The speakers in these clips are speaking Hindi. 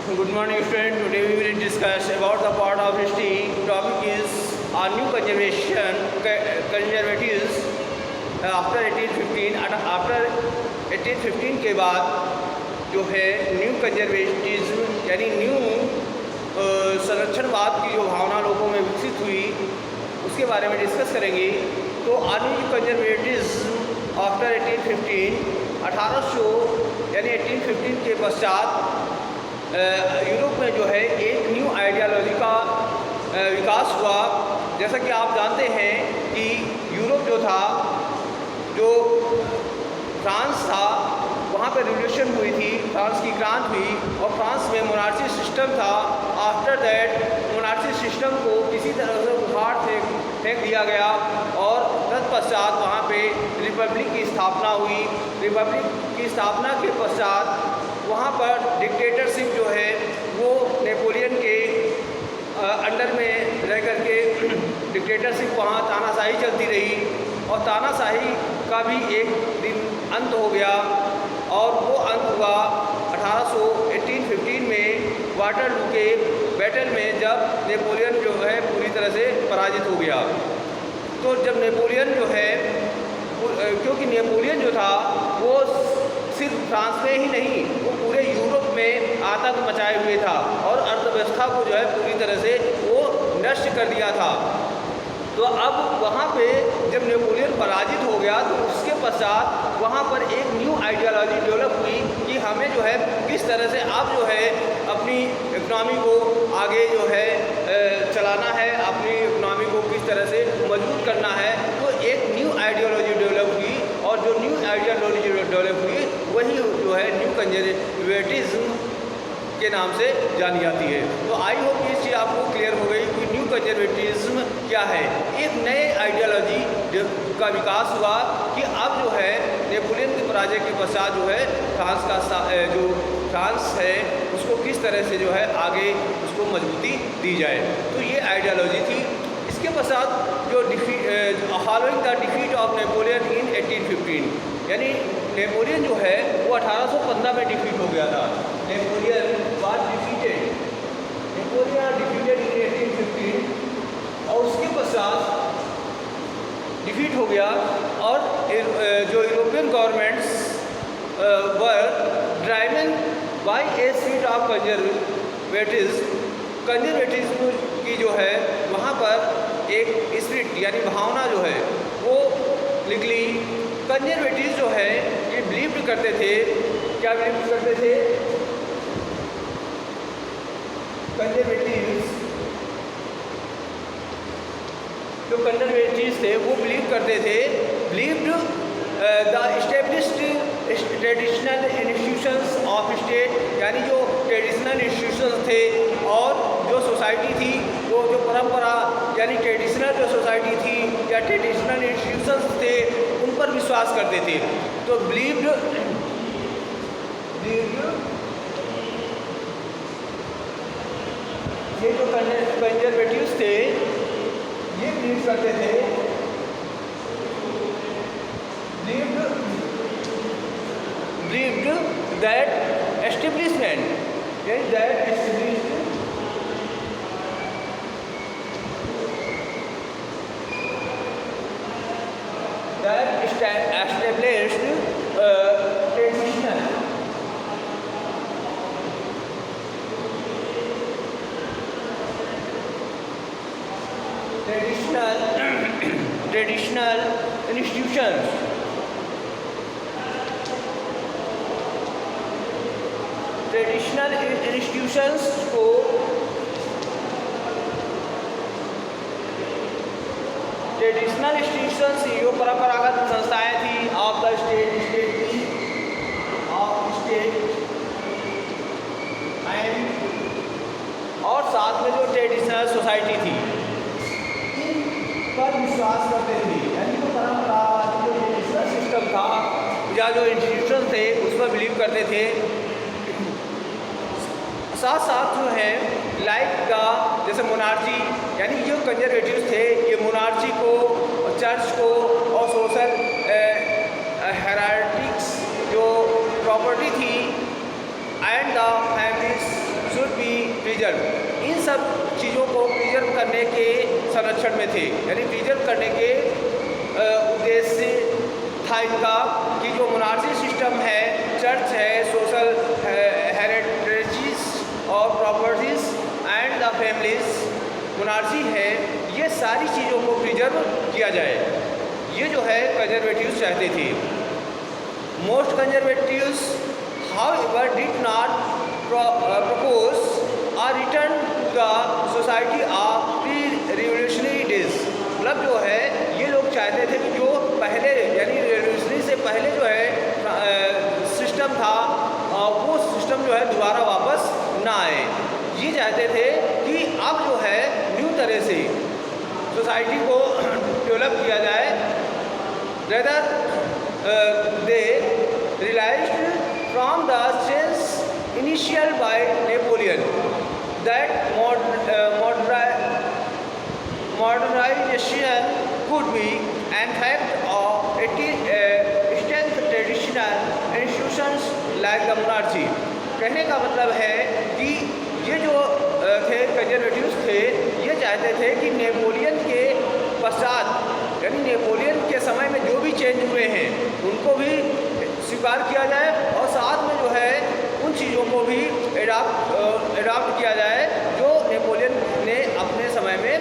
Good morning, student. Today we will discuss about the part of history. Topic is new conservatives after 1815. After 1815 के बाद जो है न्यू कंजर्वेटिज्म यानी न्यू संरक्षणवाद की जो भावना लोगों में विकसित हुई उसके बारे में डिस्कस करेंगे। तो न्यू कंजर्वेटिज्म आफ्टर 1815 1800 यानी 1815 के पश्चात यूरोप में जो है एक न्यू आइडियोलॉजी का विकास हुआ। जैसा कि आप जानते हैं कि यूरोप जो था, जो फ्रांस था, वहाँ पर रिवॉल्यूशन हुई थी, फ्रांस की क्रांति हुई और फ्रांस में मोनार्ची सिस्टम था। आफ्टर दैट मोनार्ची सिस्टम को किसी तरह से उखाड़ फेंक दिया गया और तत्पश्चात वहाँ पे रिपब्लिक की स्थापना हुई। रिपब्लिक की स्थापना के पश्चात वहाँ पर डिक्टेटरशिप जो है वो नेपोलियन के अंडर में रह कर के डिक्टेटरशिप वहाँ तानाशाही चलती रही और तानाशाही का भी एक दिन अंत हो गया। और वो अंत हुआ 1815 में वाटरलू के बैटल में, जब नेपोलियन जो है पूरी तरह से पराजित हो गया। तो जब नेपोलियन जो है, क्योंकि नेपोलियन जो था वो सिर्फ फ्रांस में ही नहीं, वो पूरे यूरोप में आतंक मचाए हुए था और अर्थव्यवस्था को जो है पूरी तरह से वो नष्ट कर दिया था। तो अब वहाँ पे जब नेपोलियन पराजित हो गया तो उसके पश्चात वहाँ पर एक न्यू आइडियोलॉजी डेवलप हुई कि हमें जो है किस तरह से अब जो है अपनी इकनॉमी को आगे जो है चलाना है, अपनी इकनॉमी को किस तरह से मजबूत करना है। तो एक न्यू आइडियोलॉजी डेवलप हुई और जो न्यू आइडियोलॉजी डेवलप हुई वही जो है न्यू कंजर्वेटिज्म के नाम से जानी जाती है। तो आई होप ये चीज़ आपको क्लियर हो गई कि न्यू कंजर्वेटिज्म क्या है। एक नए आइडियोलॉजी का विकास हुआ कि अब जो है नेपोलियन के पराजय के पश्चात जो है फ्रांस का जो फ्रांस है उसको किस तरह से जो है आगे उसको मजबूती दी जाए। तो ये आइडियोलॉजी थी। इसके पश्चात जो following the defeat of Napoleon in 1815, यानी नेपोलियन जो है वो 1815 में डिफीट हो गया था। Napoleon was defeated, Napoleon defeated इन 1815 और उसके पश्चात डिफीट हो गया और जो European governments were driven by a spirit of conservatism की जो है वहाँ पर एक स्पिरिट यानी भावना जो है वो निकली। कंजर्वेटिव जो है ये बिलीव करते थे, क्या बिलीव करते थे? कंजर्वेटिव्स जो कंजर्वेटिव्स थे वो बिलीव करते थे, believed the established traditional institutions of state, यानी जो ट्रेडिशनल इंस्टीट्यूशंस थे और जो सोसाइटी थी वो जो परंपरा यानी ट्रेडिशनल जो सोसाइटी थी या ट्रेडिशनल इंस्टीट्यूशंस थे उन पर विश्वास करते थे। तो बिलीव्ड ये जो कंजर्वेटिव्स थे ये बिलीव करते थे, believed that establishment, that established traditional institutions को ट्रेडिशनल इंस्टीट्यूशंस जो परंपरागत संस्थाएं थी ऑफ द स्टेट एंड और साथ में जो ट्रेडिशनल सोसाइटी थी इन पर विश्वास करते थे, यानी जो परंपरागत जो ट्रेडिशनल सिस्टम था या जो इंस्टीट्यूशन थे उस पर बिलीव करते थे। साथ साथ जो है लाइक का जैसे मोनार्ची, यानी जो कंजर्वेटिव्स थे ये मोनार्ची को, चर्च को और सोशल हेराल्टिक्स जो प्रॉपर्टी थी and the families should preserve, इन सब चीज़ों को प्रिजर्व करने के संरक्षण में थे, यानी प्रिजर्व करने के उद्देश्य था इनका कि जो मोनार्ची सिस्टम है, चर्च है, सोशल हेरिटेजेस और properties and the families monarchy है, ये सारी चीज़ों को प्रिजर्व किया जाए। ये जो है कंजर्वेटिव्स चाहते थे। Most conservatives however did not propose a return to the society of pre-revolutionary days। मतलब जो है ये लोग चाहते थे कि जो पहले यानी रेवोल्यूशनरी से पहले जो है सिस्टम था वो सिस्टम जो है दोबारा वापस ना आए। ये चाहते थे कि अब जो है न्यू तरह से सोसाइटी को डेवलप किया जाए। Rather they realized from the change initial by Napoleon that modernization could be an fact of extant traditional institutions like the monarchy। कहने का मतलब है कि ये जो थे कंजर्वेटिव्स थे, ये चाहते थे कि नेपोलियन के पश्चात यानी नेपोलियन के समय में जो भी चेंज हुए हैं उनको भी स्वीकार किया जाए और साथ में जो है उन चीज़ों को भी एडाप्ट किया जाए जो नेपोलियन ने अपने समय में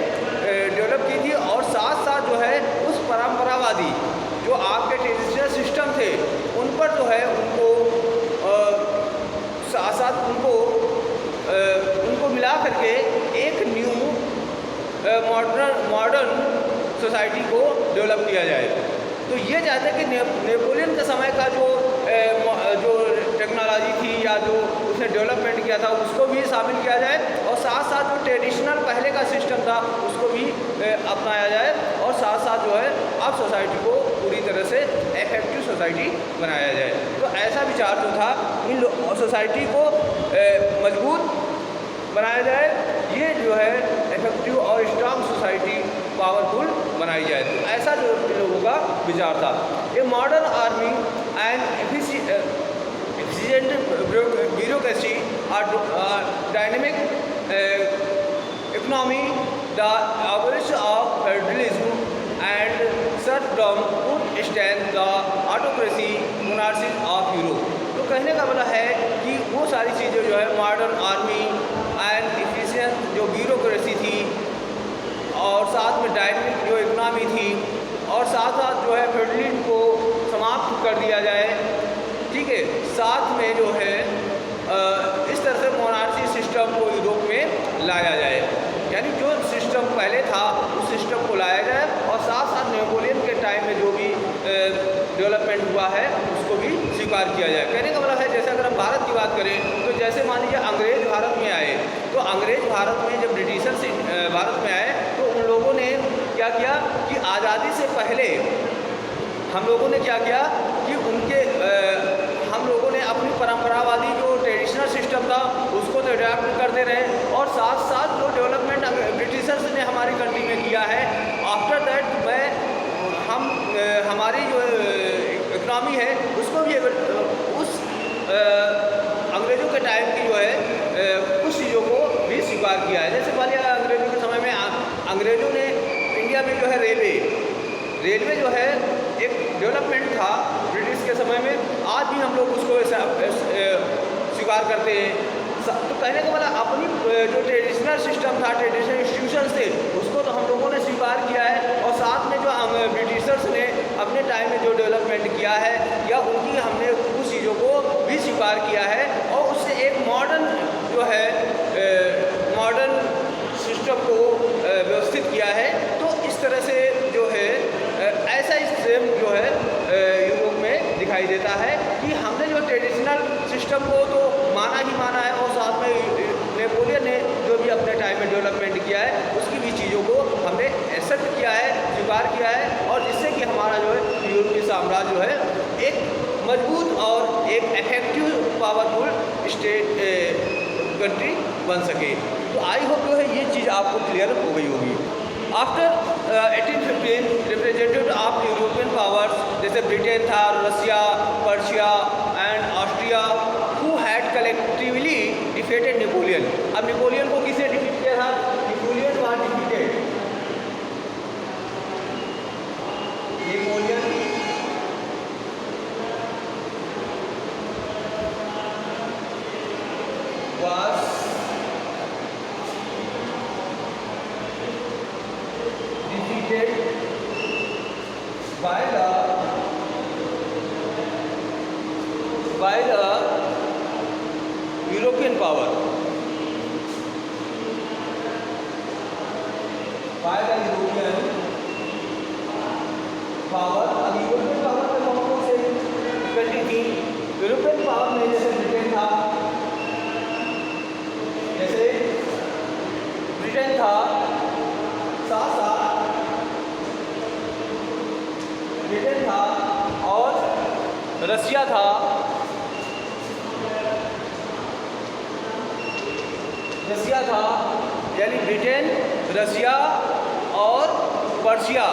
डेवलप की थी। और साथ साथ जो है उस परंपरावादी जो आपके ट्रेडिशनल सिस्टम थे उन पर जो है उनको साथ साथ उनको मिला करके एक न्यू मॉडर्न सोसाइटी को डेवलप किया जाए। तो ये चाहते कि नेपोलियन के समय का जो टेक्नोलॉजी थी या जो उसने डेवलपमेंट किया था उसको भी शामिल किया जाए और साथ साथ जो ट्रेडिशनल पहले का सिस्टम था उसको भी अपनाया जाए और साथ साथ जो है अब सोसाइटी को पूरी तरह से इफेक्टिव सोसाइटी बनाया जाए। तो ऐसा विचार जो था इन सोसाइटी को मजबूत बनाया जाए, ये जो है इफेक्टिव और स्ट्रांग सोसाइटी पावरफुल बनाई जाए। तो ऐसा जो लोगों का विचार था। A modern army and efficient bureaucracy और dynamic economy, the abolition of feudalism and serfdom would stand the autocracy monarchies of Europe। तो कहने का मतलब है कि वो सारी चीज़ें जो है मॉडर्न आर्मी एंड एफिशिएंट जो ब्यूरोक्रेसी थी और साथ में डायनेमिक जो इकोनॉमी थी और साथ साथ जो है फेडरलिज्म को समाप्त कर दिया जाए, ठीक है। साथ में जो है इस तरह से मोनार्ची सिस्टम को यूरोप में लाया जाए, यानी जो सिस्टम पहले था उस सिस्टम को लाया जाए और साथ साथ नेपोलियन के टाइम में जो भी डेवलपमेंट हुआ है उसको भी स्वीकार किया जाए। कहने का मतलब है जैसे अगर हम भारत की बात करें तो जैसे मान लीजिए अंग्रेज भारत में आए, तो अंग्रेज भारत में जब ब्रिटिशर से भारत में आए तो उन लोगों ने क्या किया कि आज़ादी से पहले हम लोगों ने क्या किया कि हम लोगों ने अपनी परंपरावादी जो ट्रेडिशनल सिस्टम था उसको तो अडॉप्ट करते रहे और साथ साथ जो डेवलपमेंट ब्रिटिशर्स ने हमारी कंट्री में किया है आफ्टर दैट हमारी जो इकनॉमी है उसको भी उस अंग्रेज़ों के टाइम की जो है कुछ चीज़ों को भी स्वीकार किया है। जैसे मान लिया अंग्रेज़ों के समय में अंग्रेज़ों ने इंडिया में जो है रेलवे जो है एक डेवलपमेंट था ब्रिटिश के समय में, आज भी हम लोग उसको स्वीकार करते हैं। तो कहने का मतलब अपनी जो ट्रेडिशनल सिस्टम था, ट्रेडिशनल इंस्टीट्यूशंस थे उसको तो हम लोगों ने स्वीकार किया है और साथ में जो ब्रिटिशर्स ने अपने टाइम में जो डेवलपमेंट किया है या उनकी हमने कुछ चीज़ों को भी स्वीकार किया है और उससे एक मॉडर्न जो है मॉडर्न सिस्टम को व्यवस्थित किया है। तो इस तरह से जो है ऐसा सेम जो है यूरोप में दिखाई देता है कि हमने जो ट्रेडिशनल सिस्टम को तो माना ही माना है और साथ में नेपोलियन ने जो भी अपने टाइम में डेवलपमेंट किया है उसकी भी चीज़ों को हमने एक्सेप्ट किया है, स्वीकार किया है और जिससे कि हमारा जो है यूरोपीय साम्राज्य जो है एक मजबूत और एक इफेक्टिव पावरफुल स्टेट कंट्री बन सके। तो आई होप जो है ये चीज़ आपको क्लियर हो गई होगी। After 1815 representative of European powers जैसे ब्रिटेन था, Russia, Persia and Austria who had collectively defeated Napoleon. अब नेपोलियन को was defeated by the European power. By the European power. अब यूरोपियन पावर में कौन से कंट्री थी? यूरोपियन पावर में जैसे ब्रिटेन था, साथ साथ ब्रिटेन था और रसिया था। यानी ब्रिटेन, रसिया और पर्शिया,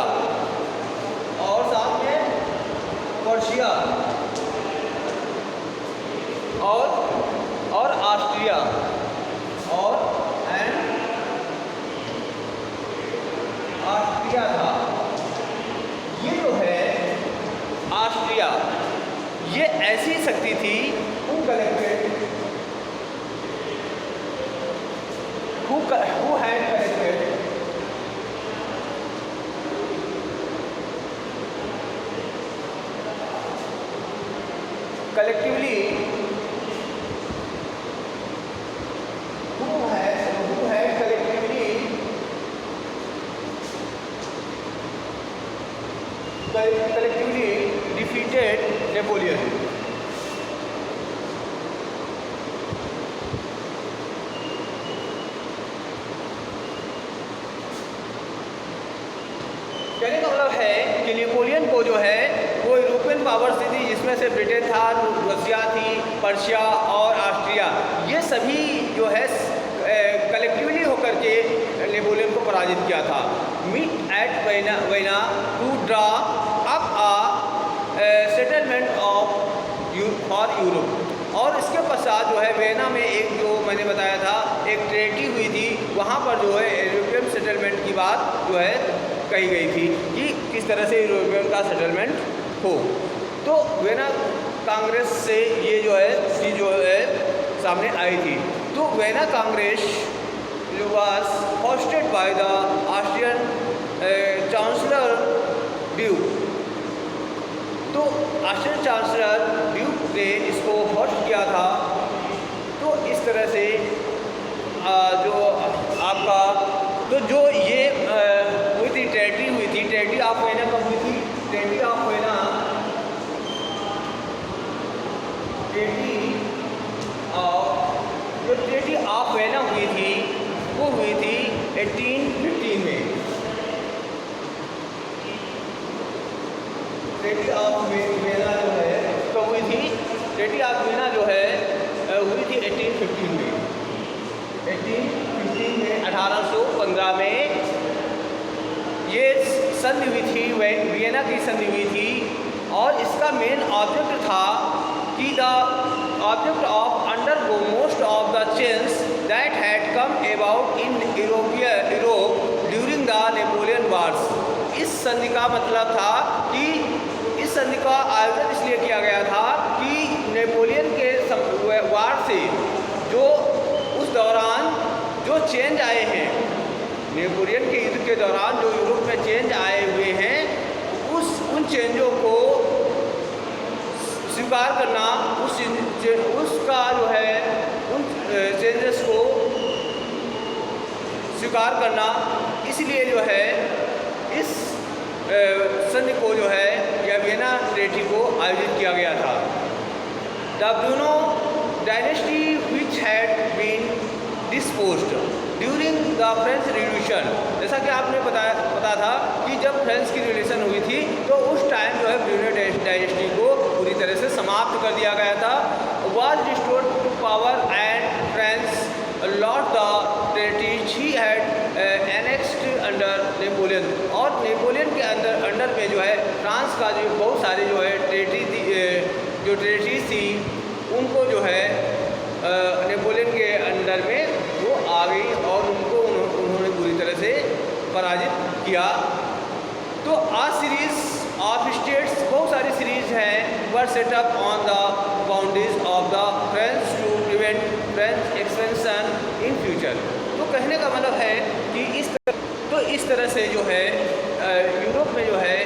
और साथ में पर्शिया और ऑस्ट्रिया ऑस्ट्रिया था। ये जो है ऑस्ट्रिया, ये ऐसी शक्ति थी who had collected collectively defeated Napoleon. कहने का मतलब है कि नेपोलियन को जो है वो यूरोपियन पावर्स थी, जिसमें से ब्रिटेन था, रसिया थी, पर्शिया और ऑस्ट्रिया, ये सभी जो है कलेक्टिवली होकर के नेपोलियन को पराजित किया था। Meet at Vienna to draw up settlement for Europe. और इसके पश्चात जो है वेना में एक, जो मैंने बताया था, एक ट्रेटी हुई थी, वहाँ पर जो है यूरोपियन सेटलमेंट की बात जो है कही गई थी कि किस तरह से यूरोपियन का सेटलमेंट हो। तो वेना कांग्रेस से ये जो है चीज़ जो है सामने आई थी। तो vena Congress was hosted by the Austrian Chancellor Duke। तो ऑस्ट्रियन चांसलर ड्यूक ने इसको होस्ट किया था। तो इस तरह से जो आपका तो जो ये हुई थी, ट्रेटी हुई थी, ट्रेटी ऑफ वेना कब हुई थी? ट्रेटी ऑफ वेना हुई थी वो हुई थी 1815 में। ट्रेटी ऑफ वेना जो है तो हुई थी, ट्रेटी ऑफ वेना जो है हुई थी 1815 में। 1815 में 1815 में ये संधि हुई थी, वियना की संधि हुई थी। और इसका मेन ऑब्जेक्ट था कि the object of undergo most of the change that had come about in Europe during the Napoleon wars. इस संधि का मतलब था कि इस संधि का आयोजन इसलिए किया गया था कि नेपोलियन के वार से जो उस दौरान जो चेंज आए हैं, नेपोलियन के युद्ध के दौरान जो यूरोप में चेंज आए हुए हैं, उन चेंजों को स्वीकार करना, उसका जो है उन चेंजेस को स्वीकार करना, इसलिए जो है इस संधि को जो है या वियना ट्रेटी को आयोजित किया गया था। The Bourbon dynasty which had been disposed during the French revolution. जैसा कि आपने पता था कि जब फ्रेंच की रिवॉल्यूशन हुई थी तो उस टाइम जो है ब्रूनो डायनेस्टी को पूरी तरह से समाप्त कर दिया गया था। Was restored to power and France lost the territories he had annexed under Napoleon. और नेपोलियन के अंडर में जो है फ्रांस का जो बहुत सारे जो है टेरिटरीज थी, उनको जो है नेपोलियन के अंडर में वो आ गई और उन्होंने पूरी तरह से पराजित किया। तो आज सीरीज ऑफ स्टेट्स, बहुत सारी सीरीज हैं, were set up on the boundaries of the French to prevent expansion in future. तो कहने का मतलब है कि इस तरह से जो है यूरोप में जो है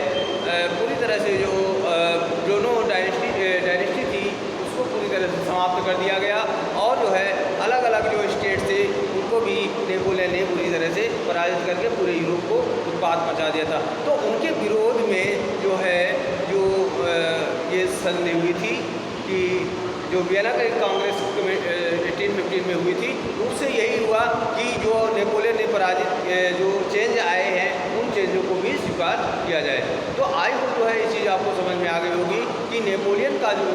पूरी तरह से जो डायनेस्टी थी उसको पूरी तरह से समाप्त कर दिया गया, और जो है अलग अलग जो स्टेट थे उनको भी नेपोलियन ने पूरी तरह से पराजित करके पूरे यूरोप को उत्पात मचा दिया था। तो उनके विरोध में जो है ये संधि हुई थी कि जो वियना का कांग्रेस 1815 में हुई थी, उससे यही हुआ कि जो नेपोलियन ने पराजित जो चेंज आए हैं उन चेंजों को भी स्वीकार किया जाए। तो आई होप जो है ये चीज़ आपको समझ में आ गई होगी कि नेपोलियन का जो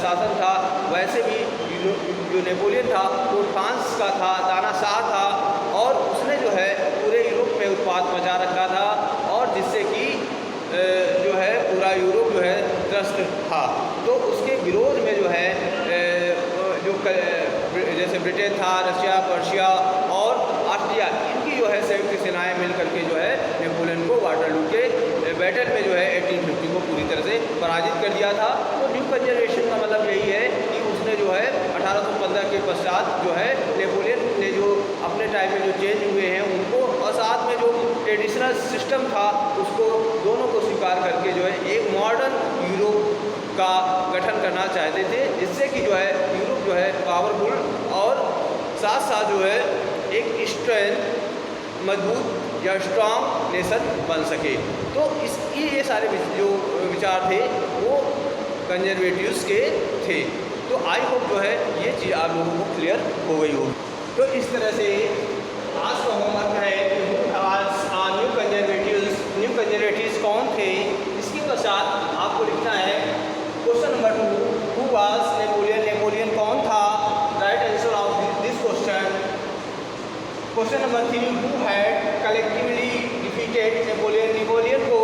शासन था, वैसे भी जो नेपोलियन था वो फ्रांस का था, तानाशाह था, और उसने जो है पूरे यूरोप में उत्पात मचा रखा था, और जिससे कि जो है पूरा यूरोप जो है त्रस्त था। तो उसके विरोध में जो है जैसे ब्रिटेन था, रशिया, पर्शिया और ऑस्ट्रिया, इनकी जो है संयुक्त सेनाएं मिल करके जो है नेपोलियन को वाटरलू के बैटल में जो है 1850 को पूरी तरह से पराजित कर दिया था। तो न्यू कंजर्वेशन का मतलब यही है कि उसने जो है 1815 के पश्चात जो है नेपोलियन ने जो अपने टाइम में जो चेंज हुए हैं उनको, और साथ में जो ट्रेडिशनल सिस्टम था उसको, दोनों को स्वीकार करके जो है एक मॉडर्न यूरोप का गठन करना चाहते थे, जिससे कि जो है यूरोप जो है पावरफुल और साथ साथ जो है एक स्ट्रेंथ मजबूत या स्ट्रांग नेशन बन सके। तो ये सारे जो विचार थे वो कंजर्वेटिव्स के थे। तो आई होप जो है ये चीज़ आप लोगों को क्लियर हो गई होगी। तो इस तरह से आज का होमवर्क है न्यू कंजर्वेटिव्स कौन थे। इसके पश्चात आपको लिखना है question number 2, who was Napoleon, Napoleon कौन था। Right answer of this question. Question number 3, who had collectively defeated Napoleon, Napoleon को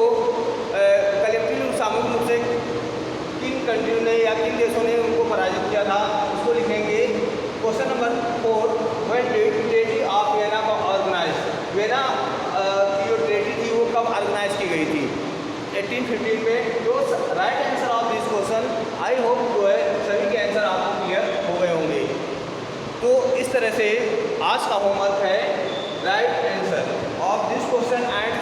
कलेक्टिवली सामूहिक रूप से किन कंट्रियों ने या किन देशों ने उनको पराजित किया था, उसको लिखेंगे। Question number 4, when did treaty of Vienna को ऑर्गेनाइज, वियना की जो ट्रेटी थी वो कब ऑर्गेनाइज की गई थी, 1815 में। जो right answer of this question, I hope जो है सभी के आंसर आपको क्लियर हो गए होंगे। तो इस तरह से आज का होमवर्क है right answer of this question and